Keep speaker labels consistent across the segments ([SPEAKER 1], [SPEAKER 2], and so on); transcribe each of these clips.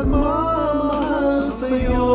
[SPEAKER 1] pagmamahal sa'yo.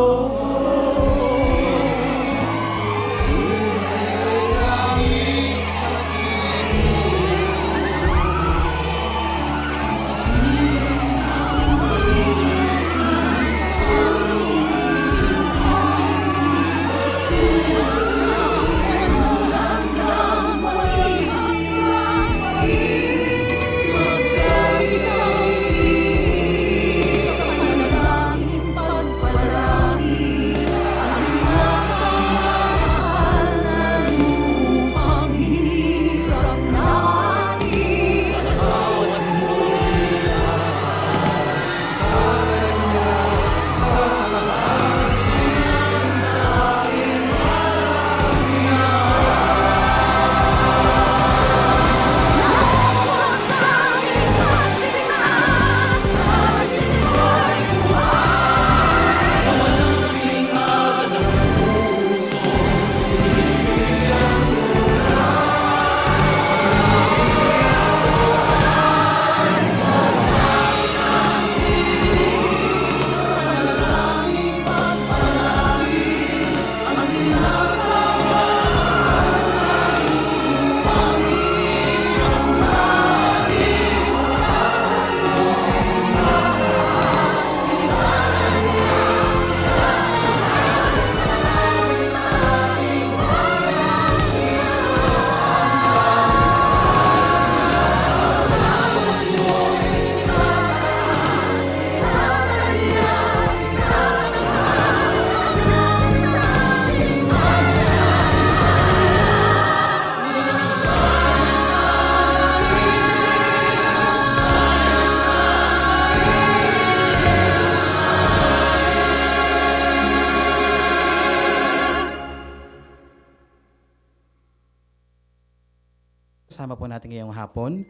[SPEAKER 2] Kasama po natin ngayong hapon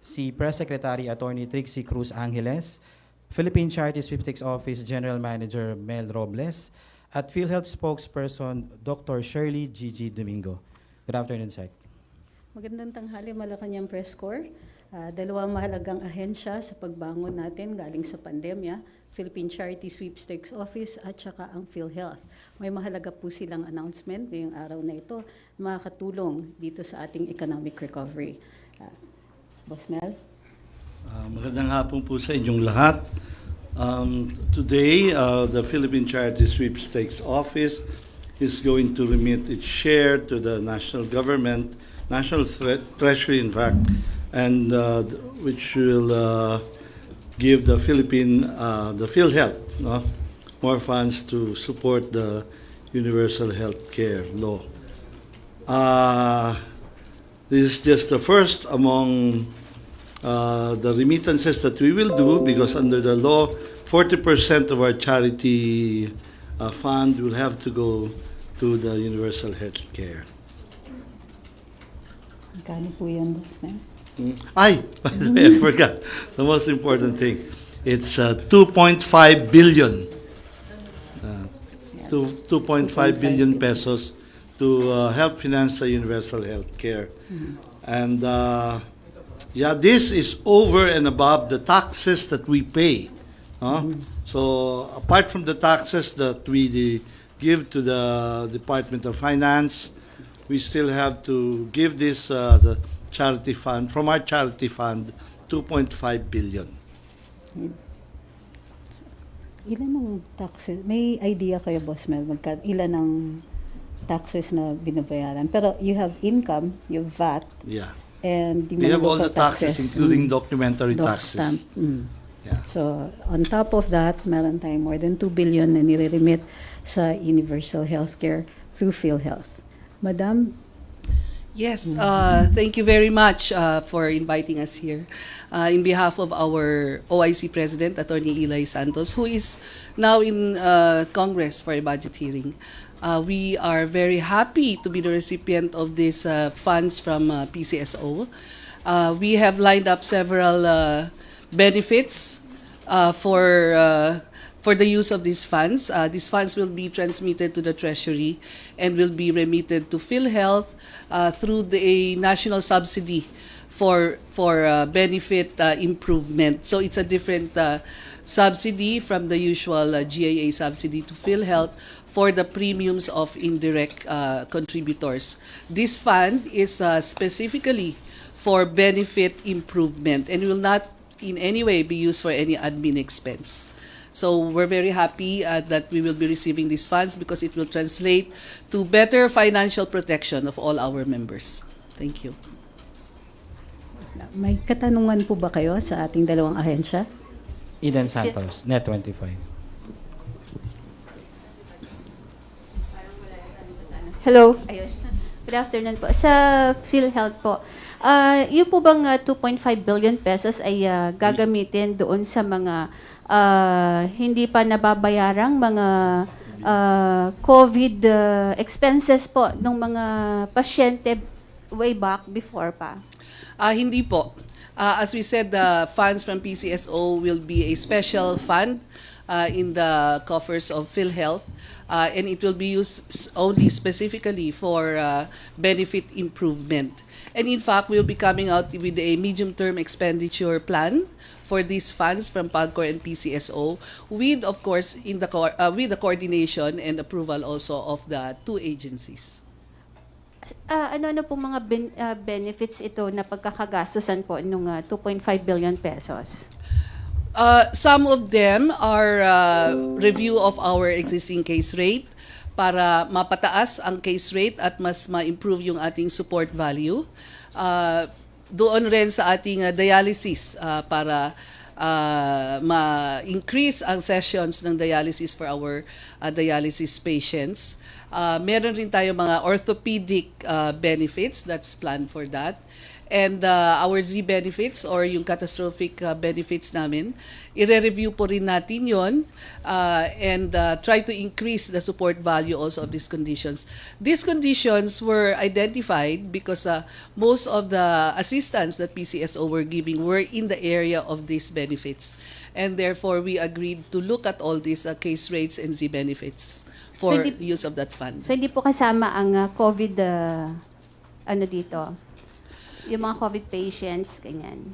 [SPEAKER 2] si Press Secretary Attorney Trixie Cruz Angeles, Philippine Charity Sweepstakes Office General Manager Mel Robles, at PhilHealth Spokesperson Dr. Shirley Gigi Domingo. Good afternoon, Sec.
[SPEAKER 3] Magandang tanghali, Malacañang Press Corps. Dalawang mahalagang ahensya sa pagbangon natin galing sa pandemya, Philippine Charity Sweepstakes Office at saka ang PhilHealth. May mahalaga po silang announcement ngayong araw na ito na makakatulong dito sa ating economic recovery. Boss Mel?
[SPEAKER 1] Magandang hapon po sa inyong lahat. Today, the Philippine Charity Sweepstakes Office is going to remit its share to the national government, national treasury in fact, and which will give the PhilHealth more funds to support the universal health care law. This is just the first among the remittances that we will do, because under the law, 40% of our charity fund will have to go to the universal health care.
[SPEAKER 3] Magkano po yan, Boss Mel?
[SPEAKER 1] By the way, I forgot the most important thing. It's 2.5 billion. 2.5 billion pesos to help finance the universal health care. And yeah, this is over and above the taxes that we pay. So apart from the taxes that we give to the Department of Finance, we still have to give this the charity fund, from our charity fund, 2.5 billion.
[SPEAKER 3] Ilan ang taxes? May idea kayo, Boss Mel, ilan ang taxes na binabayaran? Pero you have income, you have VAT,
[SPEAKER 1] Yeah.
[SPEAKER 3] and
[SPEAKER 1] We have all the taxes, including documentary
[SPEAKER 3] doc
[SPEAKER 1] taxes.
[SPEAKER 3] stamp.
[SPEAKER 1] Yeah.
[SPEAKER 3] So, on top of that, meron tayong more than 2 billion na nire-remit sa universal healthcare through PhilHealth. Madam?
[SPEAKER 4] Yes, thank you very much for inviting us here. In behalf of our OIC President, Attorney Eli Santos, who is now in Congress for a budget hearing, we are very happy to be the recipient of these funds from PCSO. We have lined up several benefits for the use of these funds. These funds will be transmitted to the Treasury and will be remitted to PhilHealth through a national subsidy for benefit improvement. So it's a different subsidy from the usual GIA subsidy to PhilHealth for the premiums of indirect contributors. This fund is specifically for benefit improvement and will not in any way be used for any admin expense. So we're very happy that we will be receiving these funds because it will translate to better financial protection of all our members. Thank you.
[SPEAKER 3] May katanungan po ba kayo sa ating dalawang ahensya?
[SPEAKER 2] Eden Santos, Net 25.
[SPEAKER 5] Hello. Ayun. Good afternoon po. Sa PhilHealth po, yung po bang 2.5 billion pesos ay gagamitin doon sa mga hindi pa nababayarang mga COVID expenses po ng mga pasyente way back before pa?
[SPEAKER 4] Hindi po. As we said, the funds from PCSO will be a special fund in the coffers of PhilHealth, and it will be used only specifically for benefit improvement. And in fact, we'll be coming out with a medium-term expenditure plan for these funds from PAGCOR and PCSO, with, of course, with the coordination and approval also of the two agencies.
[SPEAKER 5] Ano pong mga benefits ito na pagkakagastusan po nung 2.5 billion pesos?
[SPEAKER 4] Some of them are review of our existing case rate para mapataas ang case rate at mas ma-improve yung ating support value. Doon rin sa ating dialysis para ma-increase ang sessions ng dialysis for our dialysis patients. Meron rin tayo mga orthopedic benefits that's planned for that. And our Z benefits or yung catastrophic benefits namin, i-review po rin natin yon and try to increase the support value also of these conditions. These conditions were identified because most of the assistance that PCSO were giving were in the area of these benefits. And therefore, we agreed to look at all these case rates and Z benefits for use of that fund.
[SPEAKER 5] So hindi po kasama ang COVID, dito? Yung mga COVID patients, ganyan.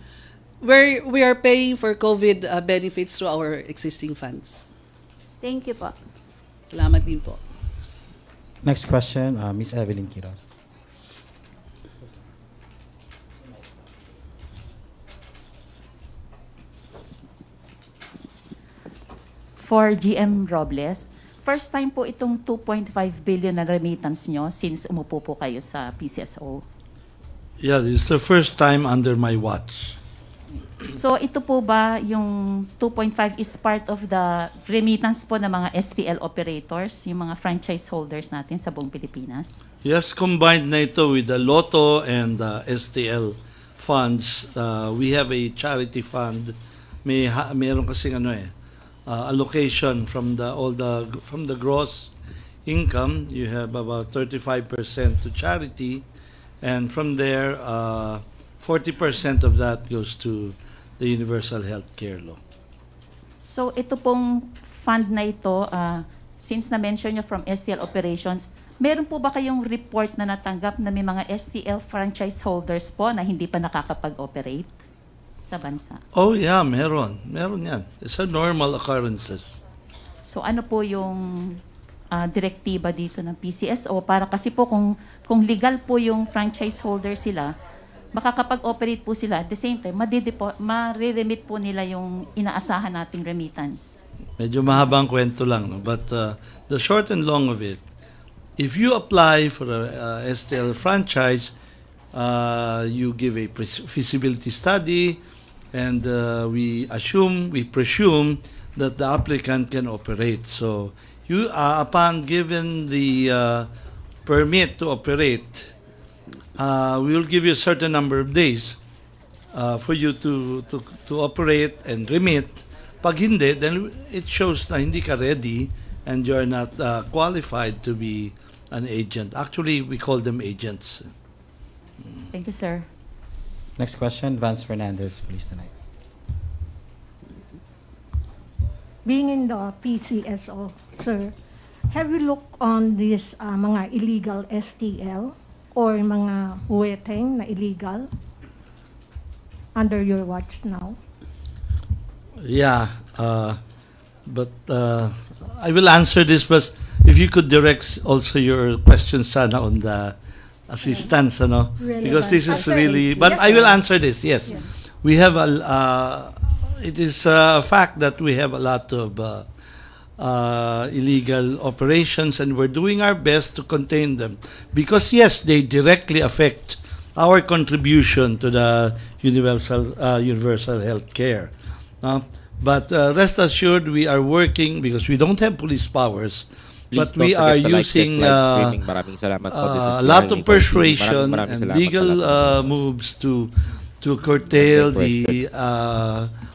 [SPEAKER 4] We are paying for COVID benefits through our existing funds.
[SPEAKER 5] Thank you po.
[SPEAKER 4] Salamat din po.
[SPEAKER 2] Next question, Ms. Evelyn Quiroz.
[SPEAKER 6] For GM Robles, first time po itong 2.5 billion na remittance nyo since umupo po kayo sa PCSO.
[SPEAKER 1] Yeah, this is the first time under my watch.
[SPEAKER 6] So ito po ba yung 2.5 is part of the remittance po ng mga STL operators, yung mga franchise holders natin sa buong Pilipinas?
[SPEAKER 1] Yes, combined na ito with the Lotto and STL funds. We have a charity fund. Meron kasing allocation from the gross income. You have about 35% to charity. And from there, 40% of that goes to the Universal Health Care Law.
[SPEAKER 6] So ito pong fund na ito, since na-mention nyo from STL operations, meron po ba kayong report na natanggap na may mga STL franchise holders po na hindi pa nakakapag-operate sa bansa?
[SPEAKER 1] Oh yeah, meron. Meron yan. It's a normal occurrences.
[SPEAKER 6] So ano po yung direktiba dito ng PCSO para kasi po kung legal po yung franchise holder sila, makakapag-operate po sila at the same time, ma-remit po nila yung inaasahan nating remittance.
[SPEAKER 1] Medyo mahabang kwento lang. No? But the short and long of it, if you apply for a STL franchise, you give a feasibility study, and we presume that the applicant can operate. So you upon given the permit to operate, we will give you a certain number of days for you to operate and remit. Pag hindi, then it shows na hindi ka ready and you're not qualified to be an agent. Actually, we call them agents.
[SPEAKER 6] Thank you, sir.
[SPEAKER 2] Next question, Vance Fernandez, please tonight.
[SPEAKER 7] Being in the PCSO, sir, have you looked on these mga illegal STL or mga huweteng na illegal? under your watch now?
[SPEAKER 1] Yeah, but I will answer this, but if you could direct also your questions sana on the assistance, ano? Because this is really, but I will answer this, yes. We have it is a fact that we have a lot of illegal operations, and we're doing our best to contain them. Because yes, they directly affect our contribution to the universal health care. But rest assured, we are working because we don't have police powers. But we are using
[SPEAKER 8] Maraming salamat po. This is
[SPEAKER 1] a lot
[SPEAKER 8] BYAHE
[SPEAKER 1] of
[SPEAKER 8] ni Koy Tfool.
[SPEAKER 1] persuasion
[SPEAKER 8] Maraming
[SPEAKER 1] and
[SPEAKER 8] salamat
[SPEAKER 1] legal
[SPEAKER 8] sa lahat.
[SPEAKER 1] moves to curtail the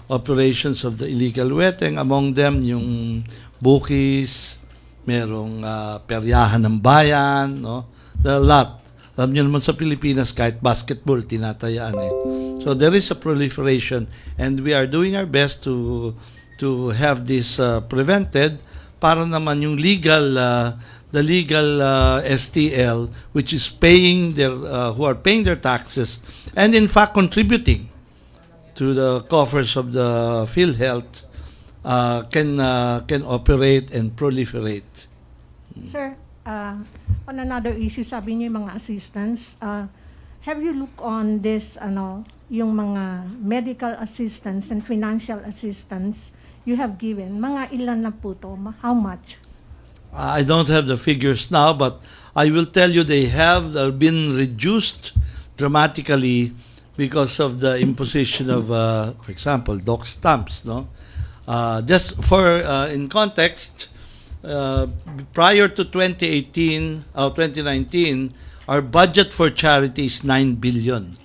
[SPEAKER 1] operations of the illegal weteng. Among them, yung bukis, merong peryahan ng bayan, no? There are a lot. Alam niyo naman sa Pilipinas, kahit basketball, tinatayaan eh. So there is a proliferation, and we are doing our best to have this prevented para naman yung the legal STL, which is paying their who are paying their taxes and in fact contributing to the coffers of the PhilHealth, can operate and proliferate.
[SPEAKER 7] Sir, on another issue, sabi niyo yung mga assistance, have you looked on this, yung mga medical assistance and financial assistance you have given? Mga ilan na po to? How much?
[SPEAKER 1] I don't have the figures now, but I will tell you they have been reduced dramatically because of the imposition of, for example, doc stamps. No, just for in context, prior to 2018 or 2019, our budget for charity is 9 billion.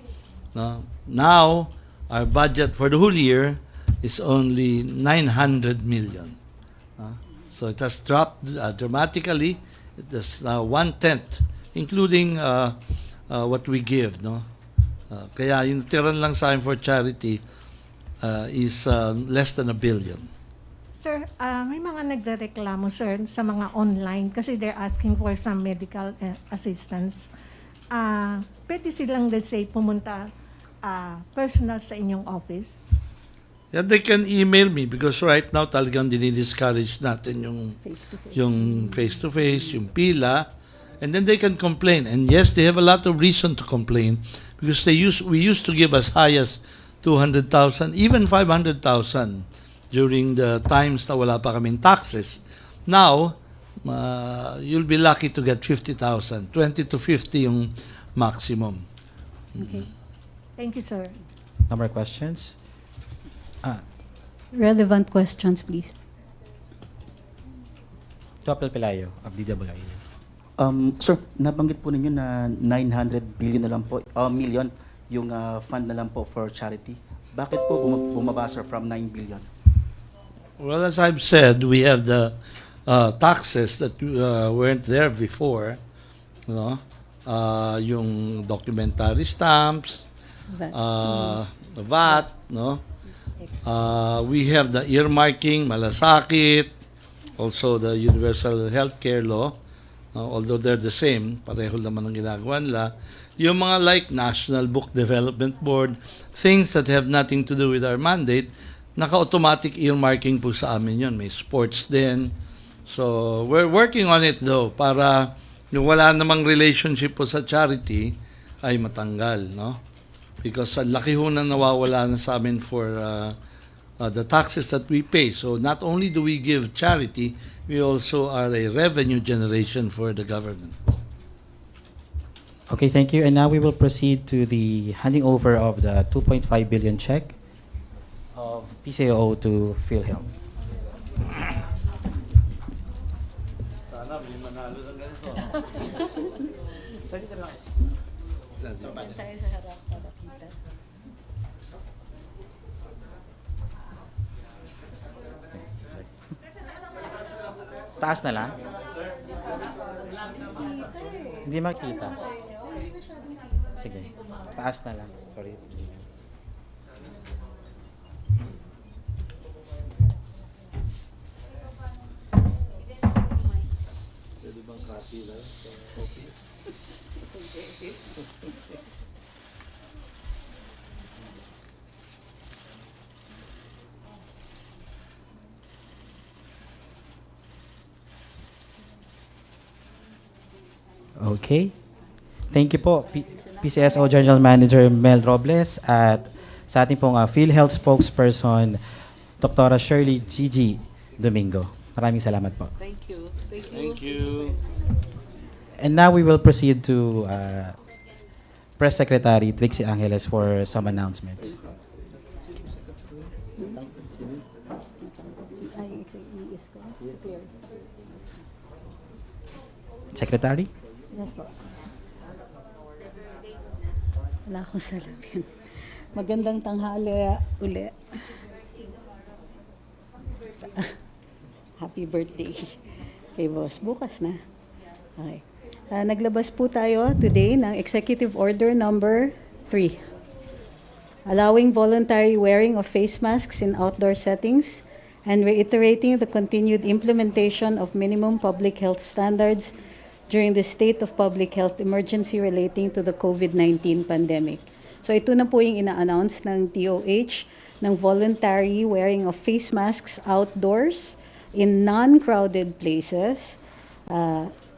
[SPEAKER 1] No? Now, our budget for the whole year is only 900 million. So it has dropped dramatically. It is now 1/10, including what we give. No? Kaya yung tiran lang sa akin for charity is less than 1 billion.
[SPEAKER 7] Sir, may mga nagrereklamo, sir, sa mga online kasi they're asking for some medical assistance. Pwede silang, let's say, pumunta personal sa inyong office?
[SPEAKER 1] Yeah, they can email me because right now talagang dinidiscourage natin yung face-to-face, yung pila, and then they can complain. And yes, they have a lot of reason to complain because we used to give as high as 200,000, even 500,000 during the times na wala pa kaming taxes. Now, you'll be lucky to get 50,000. 20 to 50 yung maximum.
[SPEAKER 7] Okay. Thank you, sir.
[SPEAKER 2] No more questions?
[SPEAKER 3] Relevant questions, please.
[SPEAKER 2] Topel Pelayo of DWI.
[SPEAKER 9] Sir, nabanggit po ninyo na 900 billion na lang po, million yung fund na lang po for charity. Bakit po bumaba, sir, from 9 billion?
[SPEAKER 1] Well, as I've said, we have the taxes that weren't there before. You know, yung documentary stamps, the VAT, no? We have the earmarking, malasakit, also the universal healthcare law, although they're the same, pareho naman ang ginagawa nila. Yung mga like National Book Development Board, things that have nothing to do with our mandate, naka-automatic earmarking po sa amin yun. May sports din. So, we're working on it though, para yung wala namang relationship po sa charity ay matanggal, no? Because ang laki ho na nawawala na sa amin for the taxes that we pay. So not only do we give charity, we also are a revenue generation for the government.
[SPEAKER 2] Okay, thank you. And now we will proceed to the handing over of the 2.5 billion check of PCAO to PhilHealth.
[SPEAKER 1] Sana may manalo ng ganito.
[SPEAKER 3] Tayo sa harap para kita.
[SPEAKER 2] Taas na lang? Hindi makita. Sige. Taas na lang. Sorry.
[SPEAKER 1] Pwede bang copy lang? Okay.
[SPEAKER 2] Okay. Thank you po, PCSO General Manager Mel Robles at sa ating pong PhilHealth spokesperson, Dr. Shirley Gigi Domingo. Maraming salamat po.
[SPEAKER 4] Thank you. Thank you.
[SPEAKER 1] Thank you.
[SPEAKER 2] And now we will proceed to Press Secretary Trixie Angeles for some announcements. Secretary?
[SPEAKER 3] Yes po. Wala akong salamin. Magandang tanghali uli. Happy birthday kay boss. Bukas na. Okay. Naglabas po tayo today ng Executive Order number 3. Allowing voluntary wearing of face masks in outdoor settings and reiterating the continued implementation of minimum public health standards during the state of public health emergency relating to the COVID-19 pandemic. So ito na po yung ina-announce ng DOH ng voluntary wearing of face masks outdoors in non-crowded places,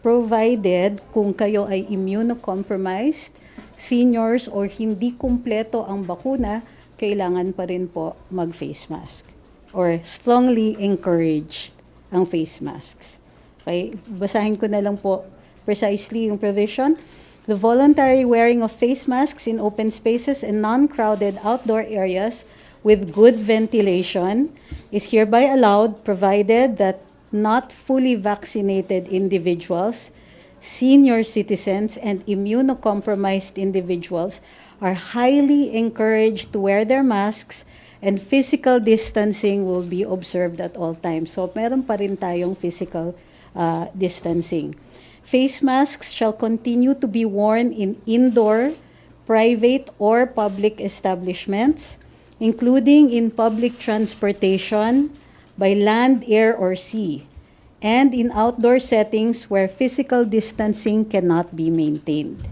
[SPEAKER 3] provided kung kayo ay immunocompromised, seniors, or hindi kumpleto ang bakuna, kailangan pa rin po mag-face mask or strongly encouraged ang face masks. Okay, basahin ko na lang po precisely yung provision. The voluntary wearing of face masks in open spaces and non-crowded outdoor areas with good ventilation is hereby allowed, provided that not fully vaccinated individuals, senior citizens, and immunocompromised individuals are highly encouraged to wear their masks, and physical distancing will be observed at all times. So meron pa rin tayong physical distancing. Face masks shall continue to be worn in indoor, private, or public establishments, including in public transportation, by land, air, or sea, and in outdoor settings where physical distancing cannot be maintained.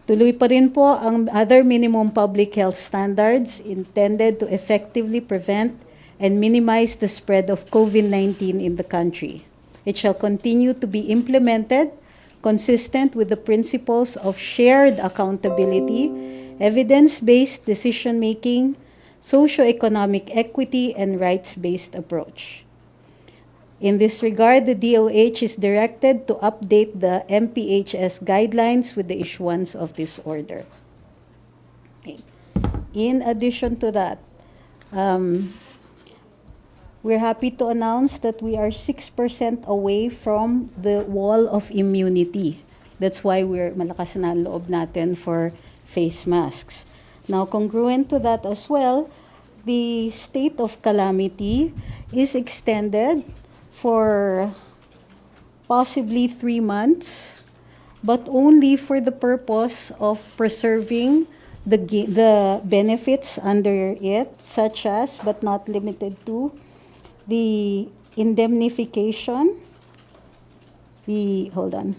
[SPEAKER 3] Tuloy pa rin po ang other minimum public health standards intended to effectively prevent and minimize the spread of COVID-19 in the country. It shall continue to be implemented consistent with the principles of shared accountability, evidence-based decision-making, socio-economic equity, and rights-based approach. In this regard, the DOH is directed to update the MPHS guidelines with the issuance of this order. Okay. In addition to that, we're happy to announce that we are 6% away from the wall of immunity. That's why we're malakas na ang loob natin for face masks. Now, congruent to that as well, the state of calamity is extended for possibly 3 months, but only for the purpose of preserving the benefits under it, such as, but not limited to, the indemnification, hold on,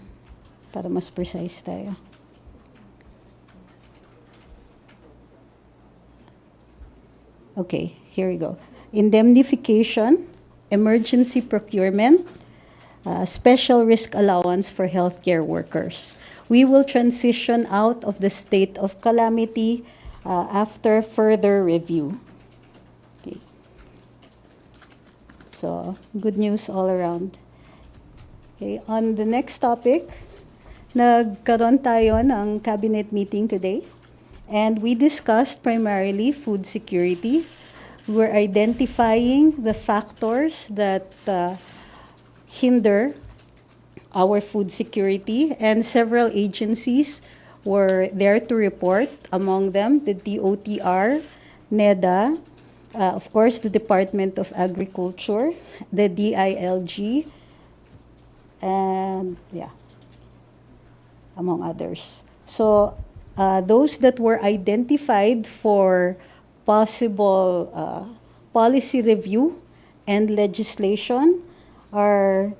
[SPEAKER 3] para mas precise tayo. Okay, here we go. Indemnification, emergency procurement, special risk allowance for healthcare workers. We will transition out of the state of calamity after further review. Okay. So, good news all around. Okay, on the next topic, nagkaroon tayo ng cabinet meeting today. And we discussed primarily food security. We're identifying the factors that hinder our food security, and several agencies were there to report, among them the DOTR, NEDA, of course the Department of Agriculture, the DILG, and yeah, among others. So those that were identified for possible policy review and legislation are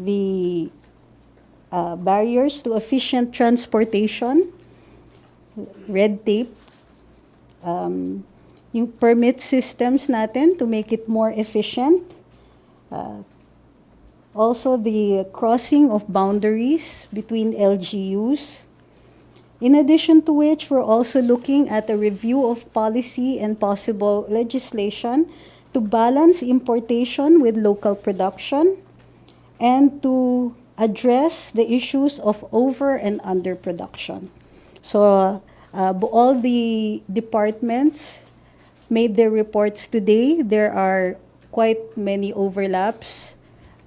[SPEAKER 3] the barriers to efficient transportation, red tape, yung permit systems natin to make it more efficient, Also, the crossing of boundaries between LGUs. In addition to which, we're also looking at a review of policy and possible legislation to balance importation with local production and to address the issues of over and underproduction. So all the departments made their reports today. There are quite many overlaps.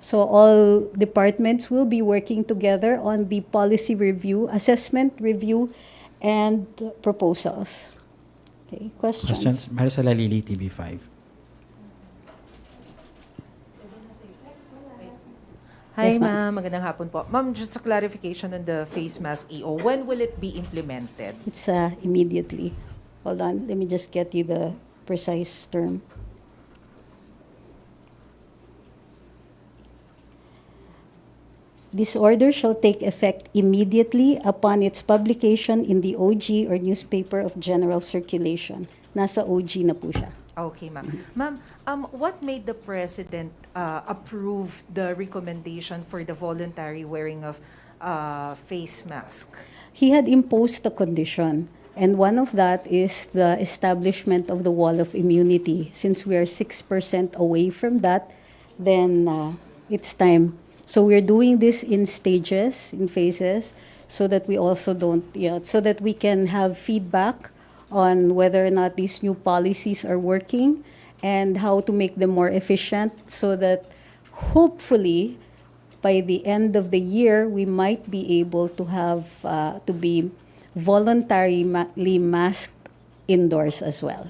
[SPEAKER 3] So all departments will be working together on the policy review, assessment review, and proposals. Okay,
[SPEAKER 2] Questions? Maricela Lili, TV5.
[SPEAKER 10] Hi,
[SPEAKER 3] Yes, ma'am.
[SPEAKER 10] ma'am. Magandang hapon po. Ma'am, just a clarification on the face mask EO. When will it be implemented?
[SPEAKER 3] It's immediately. Hold on, let me just get you the precise term. This order shall take effect immediately upon its publication in the OG or newspaper of general circulation. Nasa OG na po siya.
[SPEAKER 10] Okay, ma'am. Ma'am, what made the President approve the recommendation for the voluntary wearing of face mask?
[SPEAKER 3] He had imposed a condition, and one of that is the establishment of the wall of immunity. Since we are 6% away from that, then it's time. So we're doing this in stages, in phases, so that we also don't, so that we can have feedback on whether or not these new policies are working and how to make them more efficient, so that hopefully by the end of the year, we might be able to have, to be voluntarily masked indoors as well.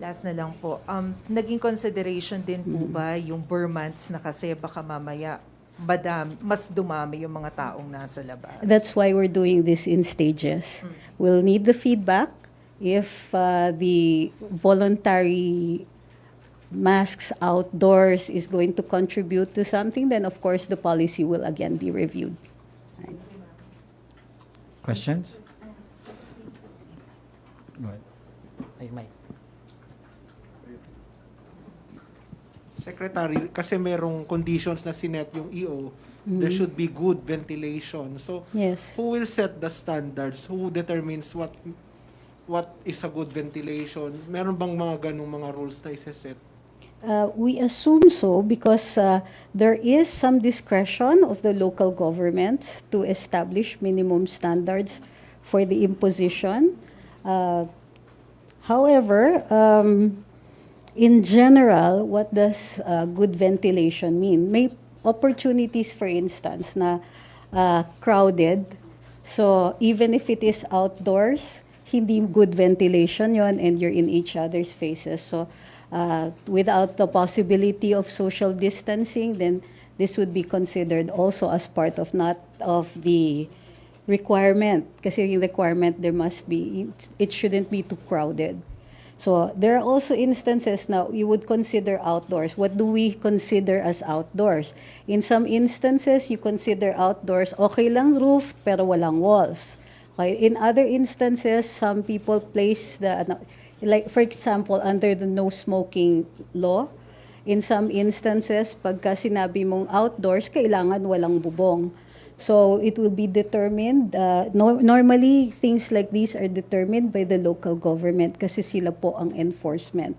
[SPEAKER 10] Last na lang po. Naging consideration din po ba yung burn months na kasi baka mamaya mas dumami yung mga taong nasa labas?
[SPEAKER 3] That's why we're doing this in stages. We'll need the feedback. If the voluntary masks outdoors is going to contribute to something, then of course the policy will again be reviewed. Right.
[SPEAKER 2] Questions? Go ahead. Ay, Mike.
[SPEAKER 11] Secretary, kasi merong conditions na sinet yung EO, there should be good ventilation. So,
[SPEAKER 3] Yes.
[SPEAKER 11] who will set the standards? Who determines what is a good ventilation? Meron bang mga ganong mga rules na isa-set?
[SPEAKER 3] We assume so because there is some discretion of the local governments to establish minimum standards for the imposition. However, in general, what does good ventilation mean? May opportunities, for instance, na crowded. So even if it is outdoors, hindi good ventilation yon, and you're in each other's faces. So without the possibility of social distancing, then this would be considered also as part of not of the requirement. Kasi yung requirement, there must be, it shouldn't be too crowded. So there are also instances now you would consider outdoors. What do we consider as outdoors? In some instances, you consider outdoors, okay lang roof, pero walang walls. Okay? In other instances, some people place like for example, under the no smoking law, in some instances, pagka sinabi mong outdoors, kailangan walang bubong. So it will be determined, normally things like these are determined by the local government kasi sila po ang enforcement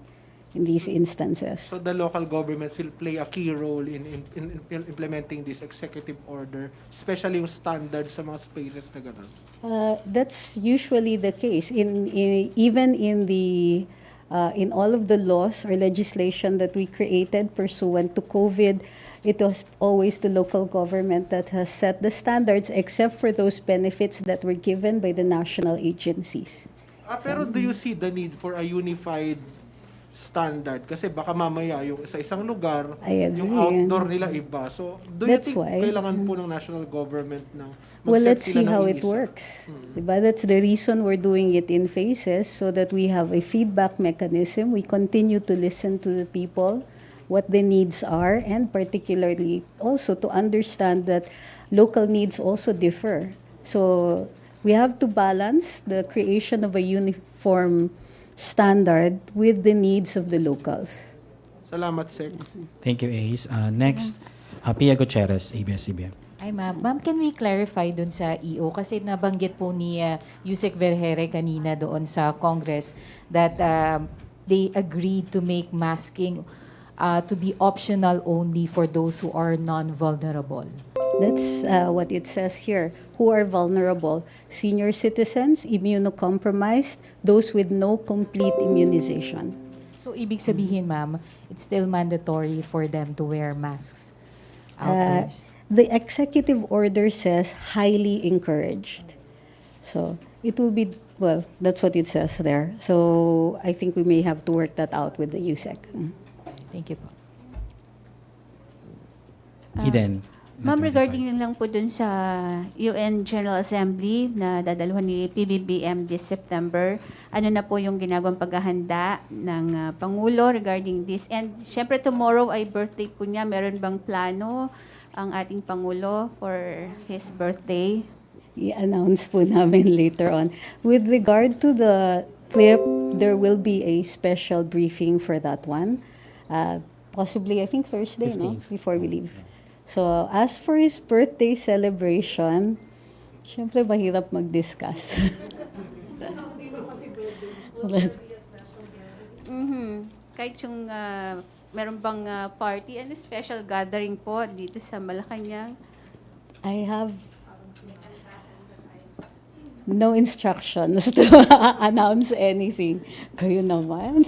[SPEAKER 3] in these instances.
[SPEAKER 11] So the local governments will play a key role in implementing this executive order, especially yung standards sa mga spaces na gano'n.
[SPEAKER 3] That's usually the case. Even in the in all of the laws or legislation that we created pursuant to COVID, it was always the local government that has set the standards, except for those benefits that were given by the national agencies.
[SPEAKER 11] Pero do you see the need for a unified standard? Kasi baka mamaya yung sa isang lugar,
[SPEAKER 3] I agree.
[SPEAKER 11] yung outdoor nila iba. So, do you
[SPEAKER 3] That's
[SPEAKER 11] think
[SPEAKER 3] why.
[SPEAKER 11] kailangan po ng national government na
[SPEAKER 3] Well,
[SPEAKER 11] mag-set
[SPEAKER 3] let's
[SPEAKER 11] sila
[SPEAKER 3] see
[SPEAKER 11] ng
[SPEAKER 3] how it
[SPEAKER 11] iisa?
[SPEAKER 3] works. Diba? That's the reason we're doing it in phases, so that we have a feedback mechanism. We continue to listen to the people, what the needs are, and particularly also to understand that local needs also differ. So we have to balance the creation of a uniform standard with the needs of the locals.
[SPEAKER 11] Salamat, Sec.
[SPEAKER 2] Thank you, Ace. Next, Pia Gutierrez, ABS-CBN.
[SPEAKER 12] Ay ma'am, can we clarify dun sa EO? Kasi nabanggit po ni Yusek Vergere kanina doon sa Congress that they agreed to make masking to be optional only for those who are non-vulnerable.
[SPEAKER 3] That's what it says here. Who are vulnerable? Senior citizens, immunocompromised, those with no complete immunization.
[SPEAKER 12] So ibig sabihin ma'am, it's still mandatory for them to wear masks outdoors.
[SPEAKER 3] The executive order says highly encouraged. So it will be, well, that's what it says there. So I think we may have to work that out with the USEC.
[SPEAKER 12] Thank you po.
[SPEAKER 2] Eden.
[SPEAKER 5] Ma'am, regarding lang po dun sa UN General Assembly na dadalhan ni PBBM this September, ano na po yung ginagawang paghahanda ng Pangulo regarding this? And syempre tomorrow ay birthday po niya. Meron bang plano ang ating Pangulo for his birthday?
[SPEAKER 3] I-announce po namin later on. With regard to the clip, there will be a special briefing for that one. Possibly, I think Thursday, no? Before we leave. So, as for his birthday celebration, syempre mahirap mag-discuss.
[SPEAKER 5] Kahit yung meron bang party, ano special gathering po dito sa Malacañang?
[SPEAKER 3] I have no instructions to announce anything. Kayo naman.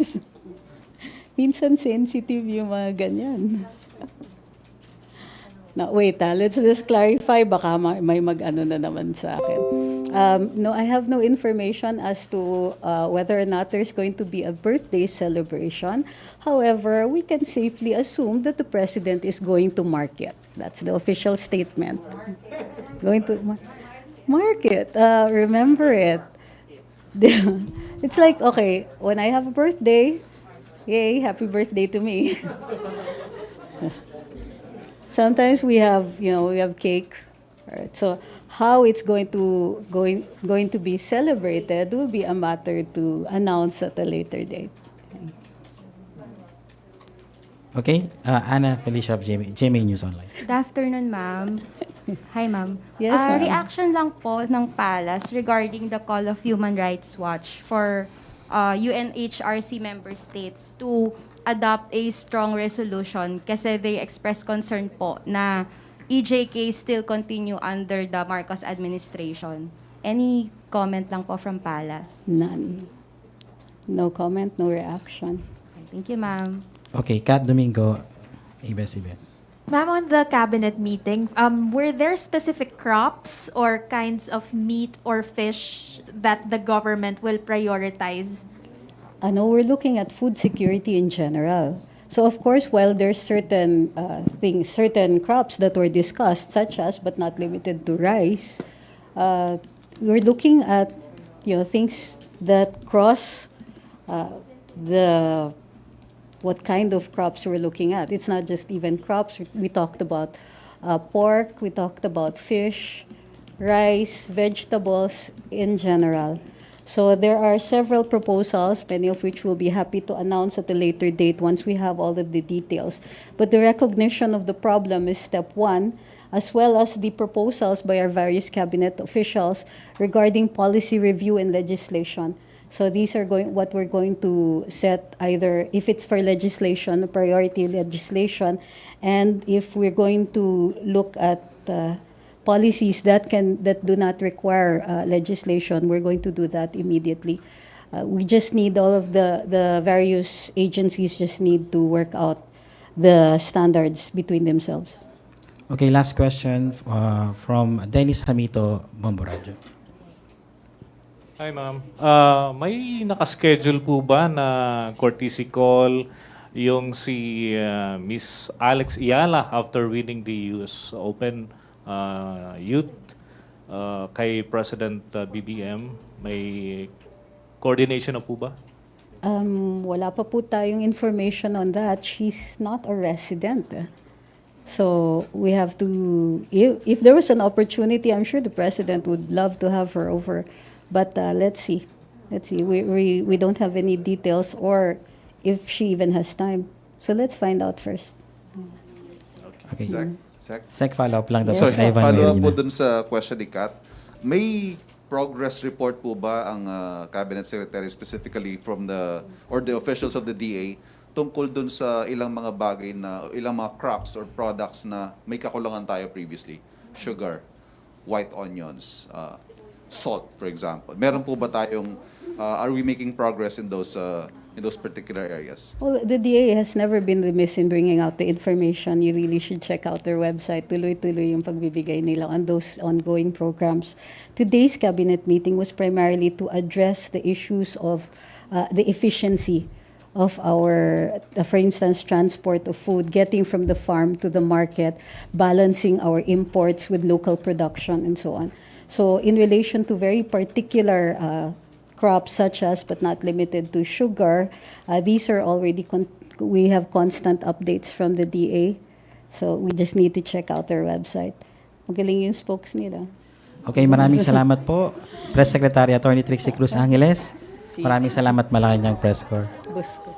[SPEAKER 3] Minsan sensitive yung mga ganyan. No, wait, let's just clarify. Baka may mag-ano na naman sa akin. No, I have no information as to whether or not there's going to be a birthday celebration. However, we can safely assume that the president is going to mark it. That's the official statement. Going to mark it. Remember it. It's like, okay, when I have a birthday, yay, happy birthday to me. Sometimes we have, we have cake. Right? So how it's going to be celebrated will be a matter to announce at a later date.
[SPEAKER 2] Okay, Ana Felicia of GMA News Online.
[SPEAKER 13] Good afternoon, ma'am. Hi, ma'am.
[SPEAKER 3] Yes, ma'am.
[SPEAKER 13] Reaction lang po ng Palace regarding the call of Human Rights Watch for UNHRC member states to adopt a strong resolution kasi they express concern po na EJK still continue under the Marcos administration. Any comment lang po from Palace?
[SPEAKER 3] None. No comment, no reaction.
[SPEAKER 13] Thank you, ma'am.
[SPEAKER 2] Okay, Kat Domingo, ABS-CBN.
[SPEAKER 14] Ma'am, on the cabinet meeting, were there specific crops or kinds of meat or fish that the government will prioritize?
[SPEAKER 3] No, we're looking at food security in general. So of course, while there's certain things, certain crops that were discussed, such as but not limited to rice, we're looking at things that cross what kind of crops we're looking at. It's not just even crops. We talked about pork, we talked about fish, rice, vegetables in general. So there are several proposals, many of which we'll be happy to announce at a later date once we have all of the details. But the recognition of the problem is step one, as well as the proposals by our various cabinet officials regarding policy review and legislation. So these are what we're going to set, either if it's for legislation, priority legislation, and if we're going to look at policies that do not require legislation, we're going to do that immediately. We just need all of the various agencies just need to work out the standards between themselves.
[SPEAKER 2] Okay, last question from Dennis Hamito, Bomboradyo.
[SPEAKER 15] Hi, ma'am. May nakaschedule po ba na courtesy call yung si Miss Alex Ayala after winning the US Open Youth kay President BBM? May coordination na po ba?
[SPEAKER 3] Wala pa po tayong information on that. She's not a resident. So we have to, if there was an opportunity, I'm sure the President would love to have her over. But let's see. We don't have any details or if she even has time. So let's find out first.
[SPEAKER 2] Okay.
[SPEAKER 16] Sec.
[SPEAKER 2] Sec follow-up lang daw
[SPEAKER 3] Yes.
[SPEAKER 2] po si Ivan
[SPEAKER 16] Follow up po
[SPEAKER 2] Marina.
[SPEAKER 16] dun sa question ni Kat. May progress report po ba ang Cabinet Secretary specifically from the officials of the DA tungkol dun sa ilang mga bagay na ilang mga crops or products na may kakulangan tayo previously? Sugar, white onions, salt, for example. Meron po ba tayong are we making progress in those particular areas?
[SPEAKER 3] Well, the DA has never been remiss in bringing out the information. You really should check out their website. Tuloy-tuloy yung pagbibigay nila on those ongoing programs. Today's cabinet meeting was primarily to address the issues of the efficiency of our, for instance, transport of food, getting from the farm to the market, balancing our imports with local production, and so on. So in relation to very particular crops such as, but not limited to, sugar, these are already, we have constant updates from the DA. So we just need to check out their website. Magaling yung spokes nila.
[SPEAKER 2] Okay, maraming salamat po. Press Secretary Attorney Trixie Cruz Angeles. Maraming salamat Malacañang Press Corps.
[SPEAKER 3] Gusto.